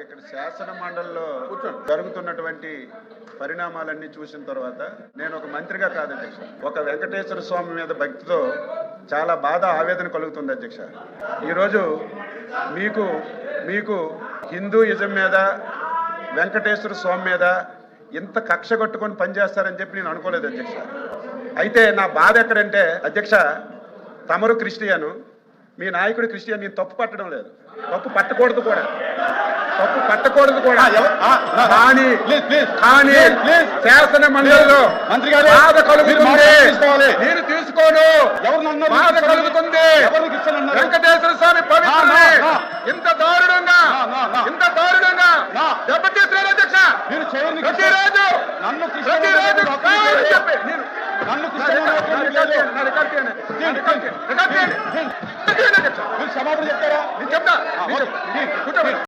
ఇక్కడ శాసన మండలిలో జరుగుతున్నటువంటి పరిణామాలన్నీ చూసిన తర్వాత నేను ఒక మంత్రిగా కాదు అధ్యక్ష, ఒక వెంకటేశ్వర స్వామి మీద భక్తితో చాలా బాధ ఆవేదన కలుగుతుంది అధ్యక్ష. ఈరోజు మీకు హిందూయిజం మీద వెంకటేశ్వర స్వామి మీద ఇంత కక్ష కట్టుకొని పనిచేస్తారని చెప్పి నేను అనుకోలేదు అధ్యక్ష. అయితే నా బాధ ఎక్కడంటే అధ్యక్ష, తమరు క్రిస్టియను, మీ నాయకుడు క్రిస్టియన్, నేను తప్పు పట్టడం లేదు, తప్పు పట్టకూడదు కూడా కానీ శాసన మండలిలో బాధ కలుగుతుంది, నేను తీసుకోను, బాధ కలుగుతుంది. వెంకటేశ్వర స్వామి పవిత్రుని ఇంత దారుణంగా దెబ్బతీస్తున్నారు అధ్యక్ష. ప్రతిరోజు క్షమాపణ చెప్తారా? చెప్తా.